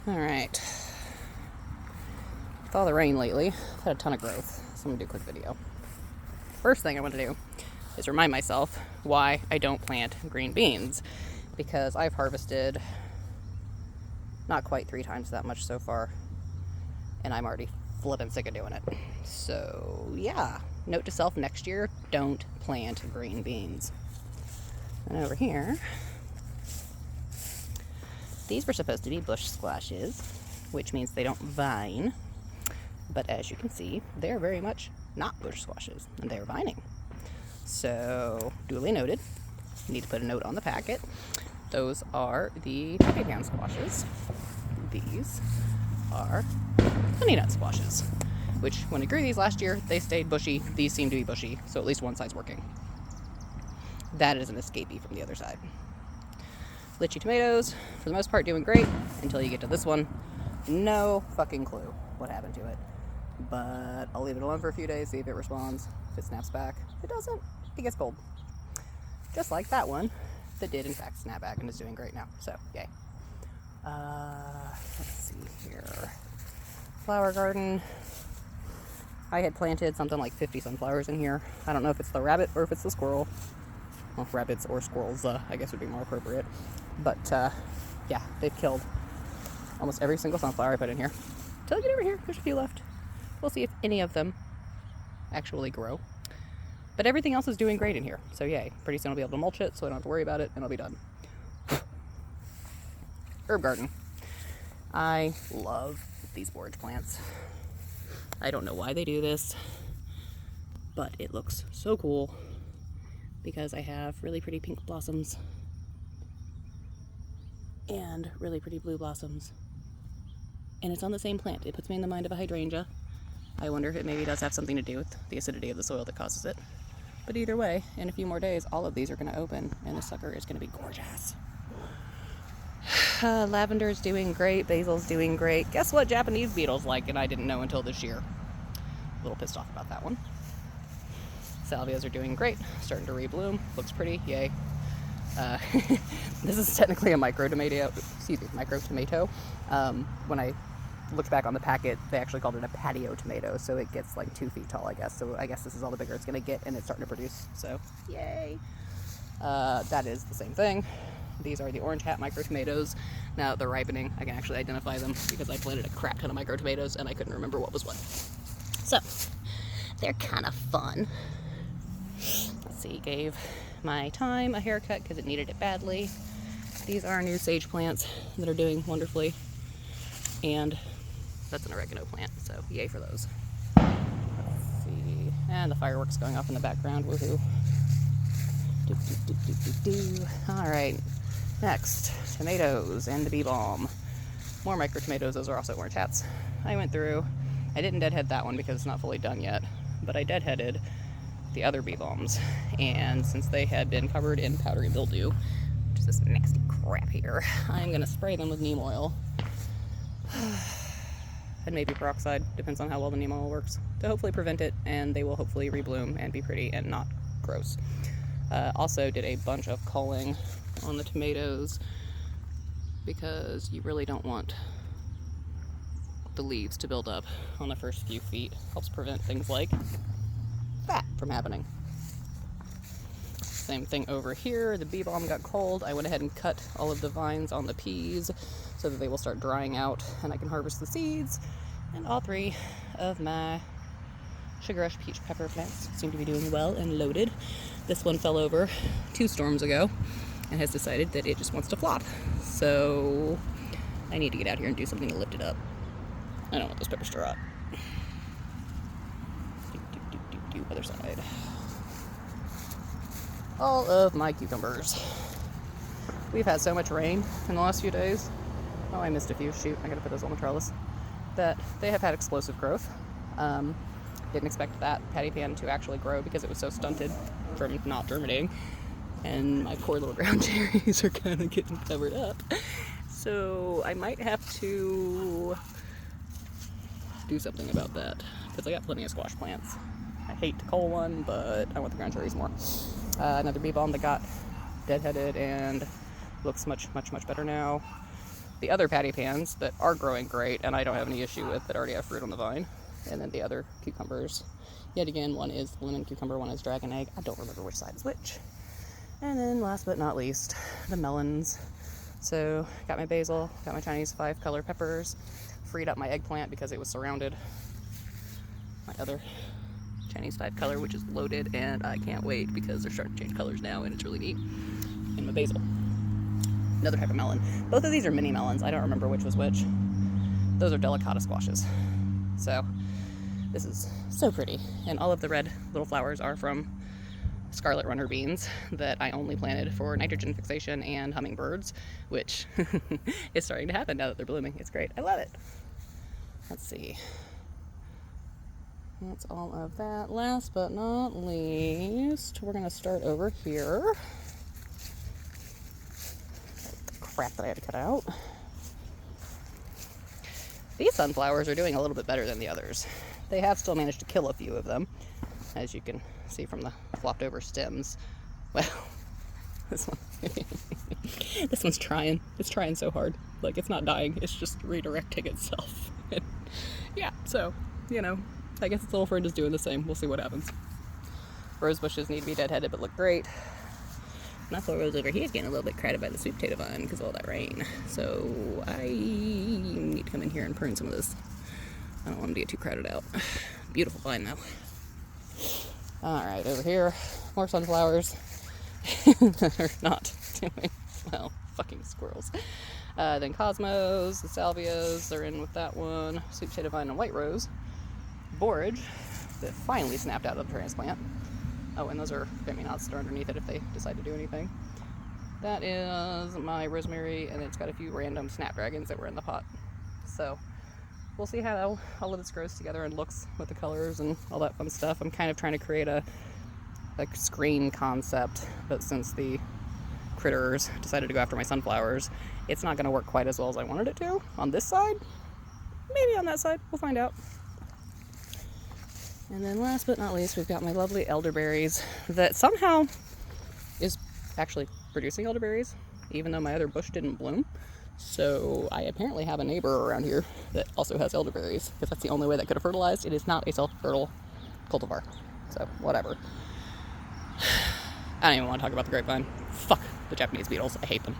Alright. With all the rain lately, I've had a ton of growth, so I'm going to do a quick video. First thing I want to do is remind myself why I don't plant green beans. Because I've harvested not quite 3 times that much so far, and I'm already flippin' sick of doing it. So, yeah. Note to self, next year, don't plant green beans. And over here, these were supposed to be bush squashes, which means they don't vine. But as you can see, they're very much not bush squashes, and they're vining. So, duly noted. Need to put a note on the packet. Those are the poppy pan squashes. These are honey nut squashes, which when I grew these last year, they stayed bushy. These seem to be bushy, so at least one side's working. That is an escapee from the other side. Lychee tomatoes, for the most part, doing great until you get to this one. No fucking clue what happened to it. But I'll leave it alone for a few days, see if it responds, if it snaps back. If it doesn't, it gets cold. Just like that one that did in fact snap back and is doing great now. So, yay. Let's see here. Flower garden. I had planted something like 50 sunflowers in here. I don't know if it's the rabbit or if it's the squirrel. Well, rabbits or squirrels, I guess would be more appropriate. But, yeah, they've killed almost every single sunflower I put in here. Till I get over here, there's a few left. We'll see if any of them actually grow. But everything else is doing great in here. So yay. Pretty soon I'll be able to mulch it so I don't have to worry about it and I'll be done. Herb garden. I love these borage plants. I don't know why they do this, but it looks so cool because I have really pretty pink blossoms and really pretty blue blossoms. And it's on the same plant. It puts me in the mind of a hydrangea. I wonder if it maybe does have something to do with the acidity of the soil that causes it. But either way, in a few more days, all of these are going to open, and the sucker is going to be gorgeous. Lavender's doing great. Basil's doing great. Guess what Japanese beetles like, and I didn't know until this year. A little pissed off about that one. Salvias are doing great. Starting to rebloom. Looks pretty. Yay. This is technically a micro tomato. When I looked back on the packet, they actually called it a patio tomato, so it gets like 2 feet tall, I guess. So I guess this is all the bigger it's going to get, and it's starting to produce. So, yay. That is the same thing. These are the orange hat micro tomatoes. Now that they're ripening, I can actually identify them because I planted a crap ton of micro tomatoes and I couldn't remember what was what. So, they're kind of fun. Let's see, gave my thyme a haircut because it needed it badly. These are new sage plants that are doing wonderfully. And that's an oregano plant, so yay for those. Let's see. And the fireworks going off in the background, woohoo. Alright, next, tomatoes and the bee balm. More micro tomatoes, those are also orange hats. I went through, I didn't deadhead that one because it's not fully done yet, but I deadheaded the other bee balms. And since they had been covered in powdery mildew, which is this nasty crap here, I'm going to spray them with neem oil. And maybe peroxide, depends on how well the neem oil works, to hopefully prevent it, and they will hopefully rebloom and be pretty and not gross. Also did a bunch of culling on the tomatoes because you really don't want the leaves to build up on the first few feet. Helps prevent things like that from happening. Same thing over here. The bee balm got cold. I went ahead and cut all of the vines on the peas so that they will start drying out and I can harvest the seeds. And all 3 of my sugar rush peach pepper plants seem to be doing well and loaded. This one fell over 2 storms ago and has decided that it just wants to flop. So I need to get out here and do something to lift it up. I don't want those peppers to rot. Other side. All of my cucumbers. We've had so much rain in the last few days. Oh, I missed a few. Shoot, I gotta put those on the trellis. That they have had explosive growth. Didn't expect that patty pan to actually grow because it was so stunted from not germinating. And my poor little ground cherries are kind of getting covered up. So I might have to do something about that because I got plenty of squash plants. I hate to cull one, but I want the ground cherries more. Another bee balm that got deadheaded and looks much better now. the other patty pans that are growing great and I don't have any issue with, that already have fruit on the vine. And then the other cucumbers. Yet again, one is lemon cucumber, one is dragon egg. I don't remember which side is which. And then last but not least, the melons. So got my basil, got my Chinese 5-color peppers, freed up my eggplant because it was surrounded. My other Chinese 5-color, which is loaded, and I can't wait because they're starting to change colors now and it's really neat. And my basil. Another type of melon. Both of these are mini melons. I don't remember which was which. Those are delicata squashes. So this is so pretty. And all of the red little flowers are from scarlet runner beans that I only planted for nitrogen fixation and hummingbirds, which is starting to happen now that they're blooming. It's great. I love it. Let's see. That's all of that. Last but not least, we're going to start over here. Crap that I had to cut out. These sunflowers are doing a little bit better than the others. They have still managed to kill a few of them, as you can see from the flopped over stems. Well, this one's trying. It's trying so hard. Like, it's not dying, it's just redirecting itself. Yeah, so, you know, I guess its little friend is doing the same. We'll see what happens. Rose bushes need to be deadheaded but look great. My poor rose over here is getting a little bit crowded by the sweet potato vine because of all that rain. So I need to come in here and prune some of this. I don't want them to get too crowded out. Beautiful vine though. Alright, over here, more sunflowers. They're not doing well. Fucking squirrels. Then cosmos, the salvias, they're in with that one. Sweet potato vine and white rose. Borage that finally snapped out of the transplant. Oh, and those are Femi-Knots that are underneath it if they decide to do anything. That is my rosemary, and it's got a few random snapdragons that were in the pot. So we'll see how all of this grows together and looks with the colors and all that fun stuff. I'm kind of trying to create a screen concept, but since the critters decided to go after my sunflowers, it's not going to work quite as well as I wanted it to on this side. Maybe on that side. We'll find out. And then last but not least, we've got my lovely elderberries that somehow is actually producing elderberries, even though my other bush didn't bloom. So I apparently have a neighbor around here that also has elderberries, because that's the only way that could have fertilized. It is not a self-fertile cultivar. So, whatever. I don't even want to talk about the grapevine. Fuck the Japanese beetles. I hate them.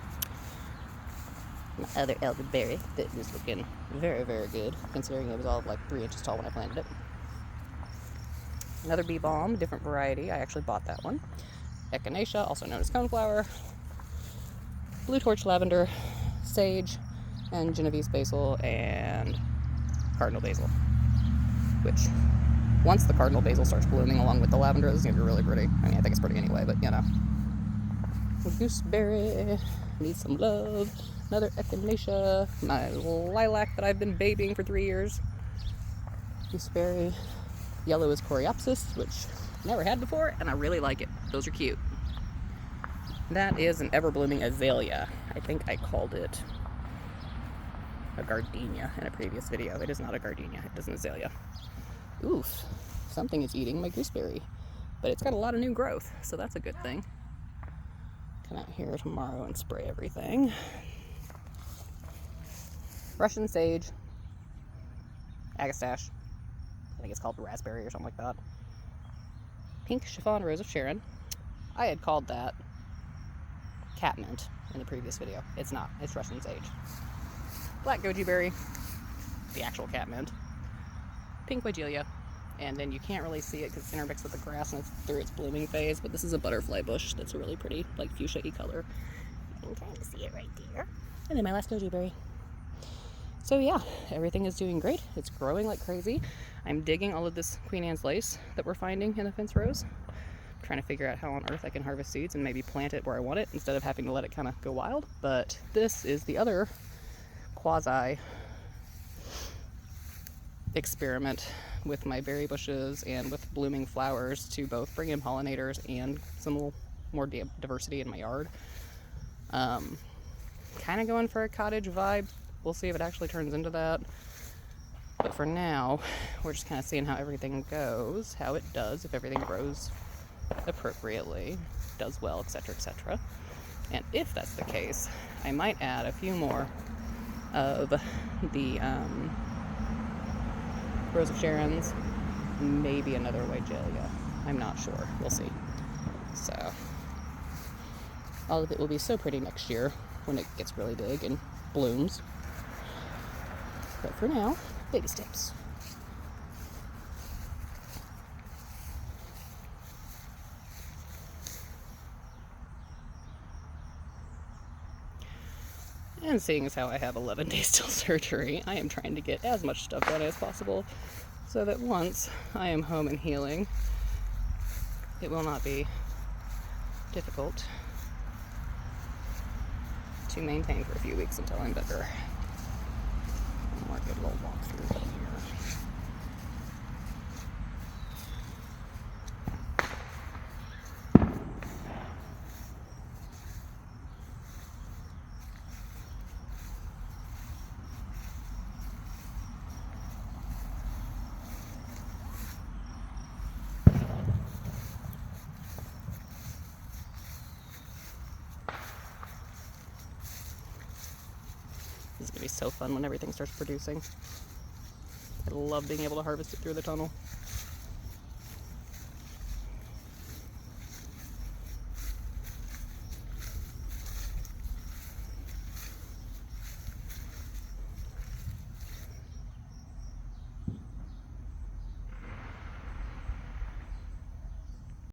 My other elderberry that is looking very, very good, considering it was all of like 3 inches tall when I planted it. Another bee balm, different variety. I actually bought that one. Echinacea, also known as coneflower. Blue torch lavender, sage, and Genovese basil, and cardinal basil. Which, once the cardinal basil starts blooming along with the lavender, this is going to be really pretty. I mean, I think it's pretty anyway, but you know. Gooseberry, needs some love. Another echinacea. My lilac that I've been babying for 3 years. Gooseberry. Yellow is coreopsis, which I never had before, and I really like it. Those are cute. That is an ever-blooming azalea. I think I called it a gardenia in a previous video. It is not a gardenia, it is an azalea. Oof, something is eating my gooseberry. But it's got a lot of new growth, so that's a good thing. Come out here tomorrow and spray everything. Russian sage. Agastache. I think it's called raspberry or something like that. Pink chiffon rose of Sharon. I had called that catmint in the previous video. It's not. It's Russian sage. Black goji berry. The actual catmint. Pink wigelia. And then you can't really see it because it's intermixed with the grass and it's through its blooming phase, but this is a butterfly bush that's a really pretty, like, fuchsia-y color. You can kind of see it right there. And then my last goji berry. So yeah, everything is doing great. It's growing like crazy. I'm digging all of this Queen Anne's lace that we're finding in the fence rows. I'm trying to figure out how on earth I can harvest seeds and maybe plant it where I want it instead of having to let it kind of go wild. But this is the other quasi experiment with my berry bushes and with blooming flowers to both bring in pollinators and some more diversity in my yard. Kind of going for a cottage vibe. We'll see if it actually turns into that. But for now, we're just kind of seeing how everything goes, how it does, if everything grows appropriately, does well, etc., etc. And if that's the case, I might add a few more of the Rose of Sharon's, maybe another white Jaelia. I'm not sure. We'll see. So all of it will be so pretty next year when it gets really big and blooms. But for now, baby steps. And seeing as how I have 11 days till surgery, I am trying to get as much stuff done as possible so that once I am home and healing, it will not be difficult to maintain for a few weeks until I'm better. More good little walk through here. This is going to be so fun when everything starts producing. I love being able to harvest it through the tunnel.